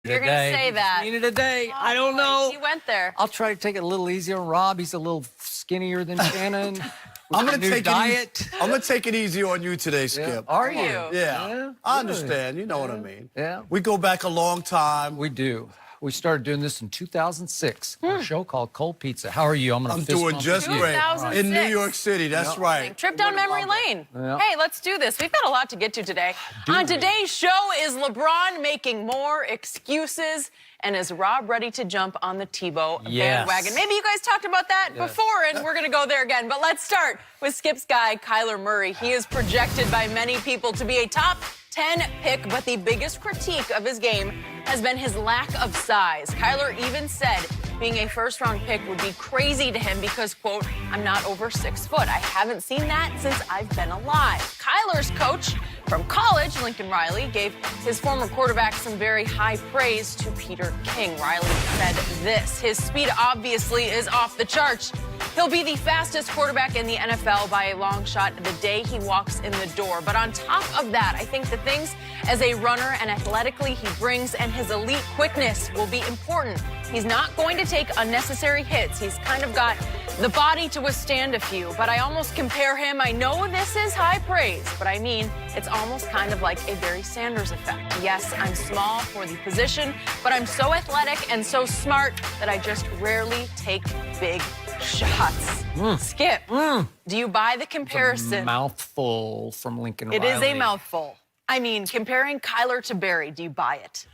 You're going to say that. Mean it today. Oh, I don't boy, know. You went there. I'll try to take it a little easier on Rob. He's a little skinnier than Shannon. I'm gonna take diet. I'm gonna take it easy on you today, Skip. Yeah. Are you? Yeah. I understand. You know what I mean. Yeah. We go back a long time. We do. We started doing this in 2006 on a show called Cold Pizza. How are you? I'm doing just great. 2006. In New York City, that's right. Trip down memory lane. Yeah. Hey, let's do this. We've got a lot to get to today. On today's show, is LeBron making more excuses? And is Rob ready to jump on the Tebow bandwagon? Maybe you guys talked about that before, and we're going to go there again. But let's start with Skip's guy, Kyler Murray. He is projected by many people to be a top 10 pick, but the biggest critique of his game has been his lack of size. Kyler even said being a first-round pick would be crazy to him because, quote, I'm not over 6 foot. I haven't seen that since I've been alive. Kyler's coach from college, Lincoln Riley, gave his former quarterback some very high praise to Peter King. Riley said this: his speed obviously is off the charts. He'll be the fastest quarterback in the NFL by a long shot the day he walks in the door. But on top of that, I think the things as a runner and athletically he brings and his elite quickness will be important. He's not going to take unnecessary hits. He's kind of got the body to withstand a few, but I almost compare him. I know this is high praise, but I mean, it's almost kind of like a Barry Sanders effect. Yes, I'm small for the position, but I'm so athletic and so smart that I just rarely take big shots. Skip, do you buy the comparison? Mouthful from Lincoln Riley. It is a mouthful. I mean, comparing Kyler to Barry, do you buy it?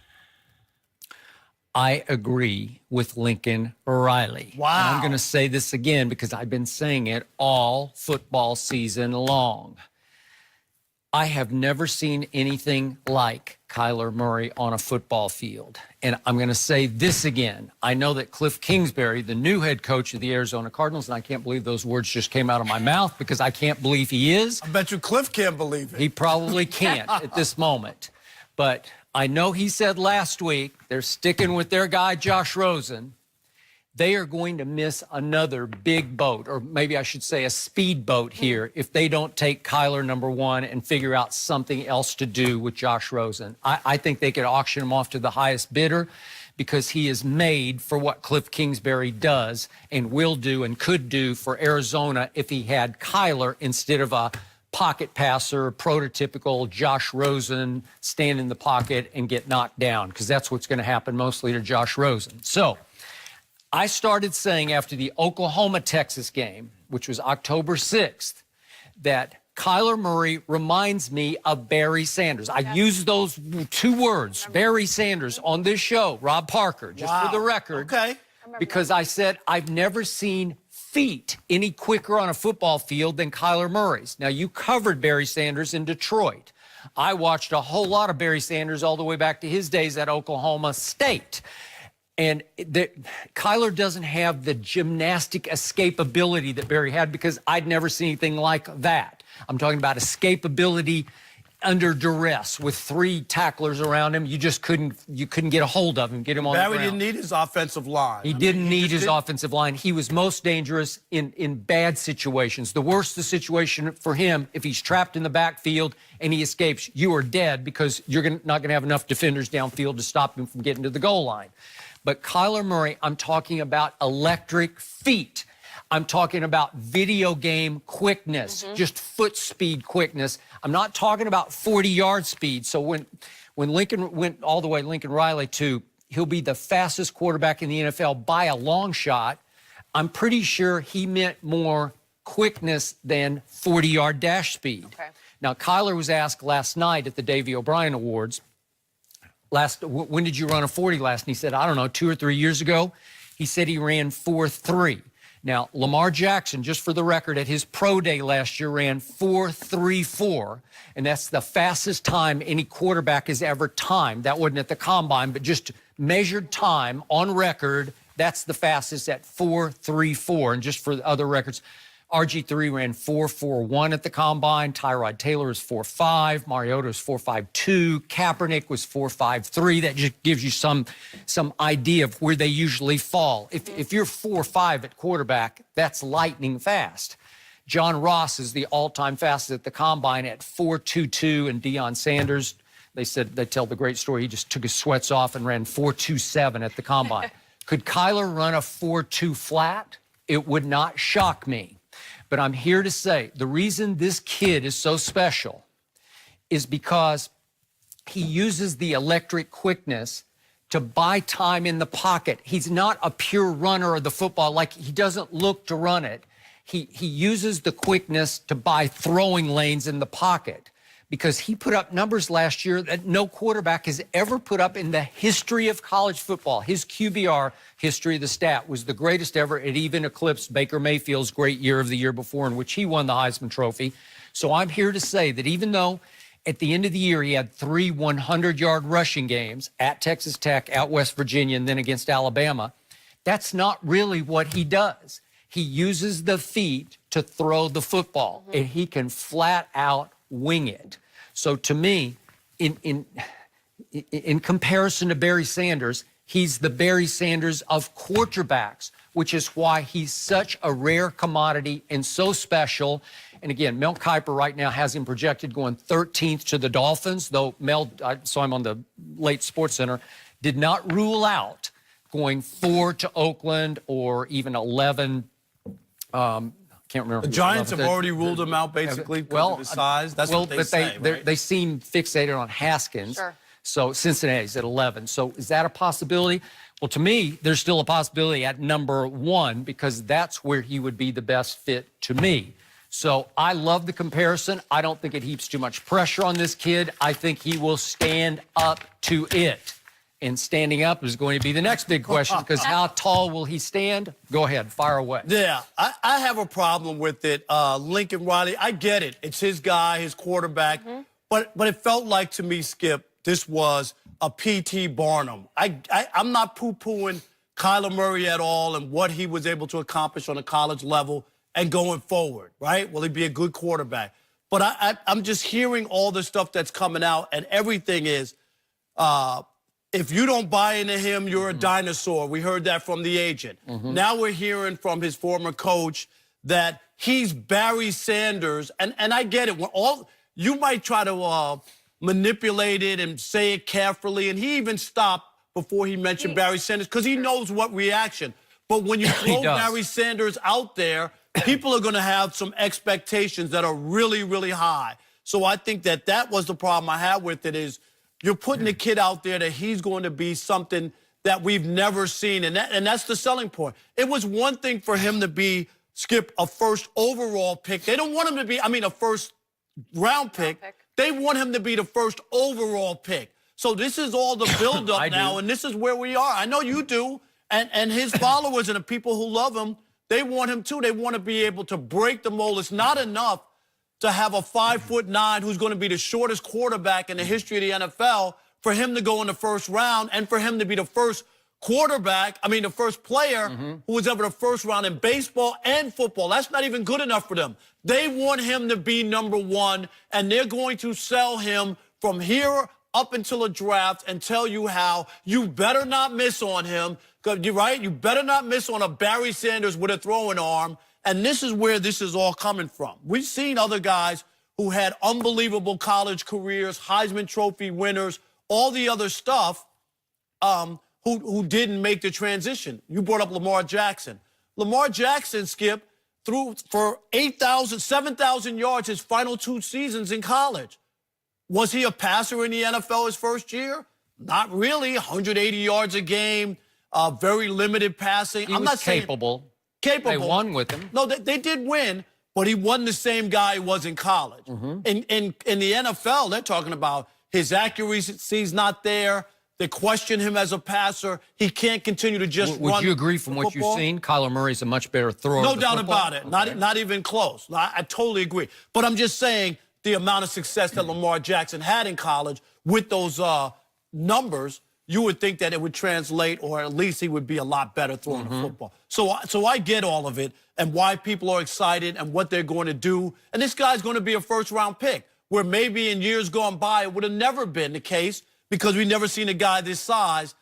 I agree with Lincoln Riley. Wow. And I'm going to say this again because I've been saying it all football season long. I have never seen anything like Kyler Murray on a football field. And I'm going to say this again. I know that Cliff Kingsbury, the new head coach of the Arizona Cardinals, and I can't believe those words just came out of my mouth because I can't believe he is. I bet you Cliff can't believe it. He probably can't at this moment. But I know he said last week they're sticking with their guy, Josh Rosen. They are going to miss another big boat, or maybe I should say a speed boat here, if they don't take Kyler #1 and figure out something else to do with Josh Rosen. I think they could auction him off to the highest bidder because he is made for what Cliff Kingsbury does and will do and could do for Arizona if he had Kyler instead of a pocket passer, prototypical Josh Rosen, stand in the pocket and get knocked down, because that's what's going to happen mostly to Josh Rosen. So I started saying after the Oklahoma-Texas game, which was October 6th, that Kyler Murray reminds me of Barry Sanders. I used those 2 words, Barry Sanders, on this show, Rob Parker, just for the record. Okay. Because I said I've never seen feet any quicker on a football field than Kyler Murray's. Now, you covered Barry Sanders in Detroit. I watched a whole lot of Barry Sanders all the way back to his days at Oklahoma State. And Kyler doesn't have the gymnastic escapability that Barry had because I'd never seen anything like that. I'm talking about escapability under duress with 3 tacklers around him. You just couldn't get a hold of him, get him on the ground. Barry didn't need his offensive line. He didn't need his offensive line. He was most dangerous in bad situations. The worse the situation for him, if he's trapped in the backfield and he escapes, you are dead because you're not going to have enough defenders downfield to stop him from getting to the goal line. But Kyler Murray, I'm talking about electric feet. I'm talking about video game quickness, just foot speed quickness. I'm not talking about 40-yard speed. So when Lincoln went all the way, Lincoln Riley, to he'll be the fastest quarterback in the NFL by a long shot, I'm pretty sure he meant more quickness than 40-yard dash speed. Okay. Now, Kyler was asked last night at the Davey O'Brien Awards, when did you run a 40 last? And he said, I don't know, 2 or 3 years ago. He said he ran 4.3. Now, Lamar Jackson, just for the record, at his pro day last year ran 4.34, and that's the fastest time any quarterback has ever timed. That wasn't at the combine, but just measured time on record, that's the fastest at 4.34. And just for the other records, RG3 ran 4.41 at the combine. Tyrod Taylor is 4.5. Mariota is 4.52. Kaepernick was 4.53. That just gives you some idea of where they usually fall. If you're 4.5 at quarterback, that's lightning fast. John Ross is the all-time fastest at the combine at 4.22, and Deion Sanders, they said, they tell the great story, he just took his sweats off and ran 4.27 at the combine. Could Kyler run a 4.2 flat? It would not shock me. But I'm here to say the reason this kid is so special is because he uses the electric quickness to buy time in the pocket. He's not a pure runner of the football. Like, he doesn't look to run it. He uses the quickness to buy throwing lanes in the pocket, because he put up numbers last year that no quarterback has ever put up in the history of college football. His QBR, history of the stat, was the greatest ever. It even eclipsed Baker Mayfield's great year of the year before, in which he won the Heisman Trophy. So I'm here to say that even though at the end of the year he had 3 100-yard rushing games at Texas Tech, at West Virginia, and then against Alabama, that's not really what he does. He uses the feet to throw the football, and he can flat out wing it. So to me, in comparison to Barry Sanders, he's the Barry Sanders of quarterbacks, which is why he's such a rare commodity and so special. And again, Mel Kiper right now has him projected going 13th to the Dolphins, though Mel, I saw him on the late Sports Center, did not rule out going 4 to Oakland or even 11. Can't remember. The Giants have already ruled him out, basically, because of his size. That's what they say, right? They seem fixated on Haskins. Sure. So Cincinnati's at 11. So is that a possibility? Well, to me, there's still a possibility at number 1, because that's where he would be the best fit to me. So I love the comparison. I don't think it heaps too much pressure on this kid. I think he will stand up to it. And standing up is going to be the next big question, because how tall will he stand? Go ahead, fire away. Yeah, I have a problem with it. Lincoln Riley, I get it. It's his guy, his quarterback. But it felt like, to me, Skip, this was a P.T. Barnum. I'm not poo-pooing Kyler Murray at all and what he was able to accomplish on a college level and going forward, right? Will he be a good quarterback? But I'm just hearing all the stuff that's coming out, and everything is... if you don't buy into him, you're a dinosaur. We heard that from the agent. Now we're hearing from his former coach that he's Barry Sanders. And I get it. You might try to manipulate it and say it carefully. And he even stopped before he mentioned Barry Sanders, because he knows what reaction. But when you throw Barry Sanders out there, people are going to have some expectations that are really, really high. So I think that was the problem I had with it, is you're putting a kid out there that he's going to be something that we've never seen, and that's the selling point. It was one thing for him to be, Skip, a first overall pick. They don't want him to be, a first round pick. They want him to be the first overall pick. So this is all the buildup now, and this is where we are. I know you do, and his followers and the people who love him, they want him too. They want to be able to break the mold. It's not enough to have a 5'9" who's going to be the shortest quarterback in the history of the NFL, for him to go in the first round, and for him to be the first quarterback, the first player who was ever the first round in baseball and football. That's not even good enough for them. They want him to be number 1, and they're going to sell him from here up until a draft and tell you how you better not miss on him. You're right. You better not miss on a Barry Sanders with a throwing arm. And this is where this is all coming from. We've seen other guys who had unbelievable college careers, Heisman Trophy winners, all the other stuff, who didn't make the transition. You brought up Lamar Jackson. Lamar Jackson, Skip, threw for 7,000 yards his final 2 seasons in college. Was he a passer in the NFL his first year? Not really. 180 yards a game, very limited passing. I'm not saying capable. They won with him. No, they did win, but he wasn't the same guy he was in college. In the NFL, they're talking about his accuracy's not there. They question him as a passer. He can't continue to just run. Would you agree from what you've seen, Kyler Murray's a much better thrower? No doubt about it. Okay. Not even close. I totally agree. But I'm just saying the amount of success that Lamar Jackson had in college with those numbers, you would think that it would translate, or at least he would be a lot better throwing the football. So I get all of it, and why people are excited and what they're going to do. And this guy's going to be a first-round pick, where maybe in years gone by it would have never been the case, because we've never seen a guy this size.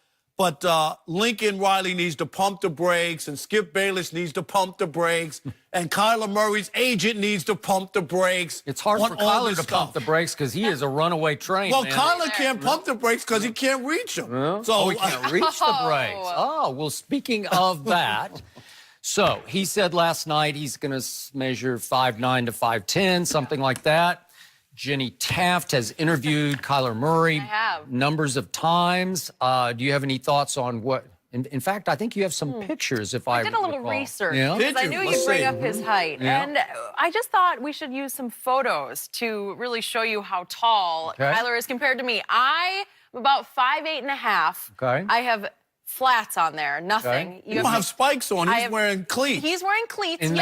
But Lincoln Riley needs to pump the brakes, and Skip Bayless needs to pump the brakes, and Kyler Murray's agent needs to pump the brakes. It's hard for Kyler to pump the brakes because he is a runaway train. Well, man. Kyler can't pump the brakes because he can't reach them. So he can't reach the brakes. Oh, well, speaking of that, so he said last night he's going to measure 5'9" to 5'10", something like that. Jenny Taft has interviewed Kyler Murray numbers of times. Do you have any thoughts on what? In fact, I think you have some pictures. If I did a little research Yeah? because I knew you'd bring up his height, and I just thought we should use some photos to really show you how tall Kyler is compared to me. I'm about 5'8.5". Okay. I have flats on there, nothing. You don't have spikes on. He's wearing cleats. He's wearing cleats. And yeah.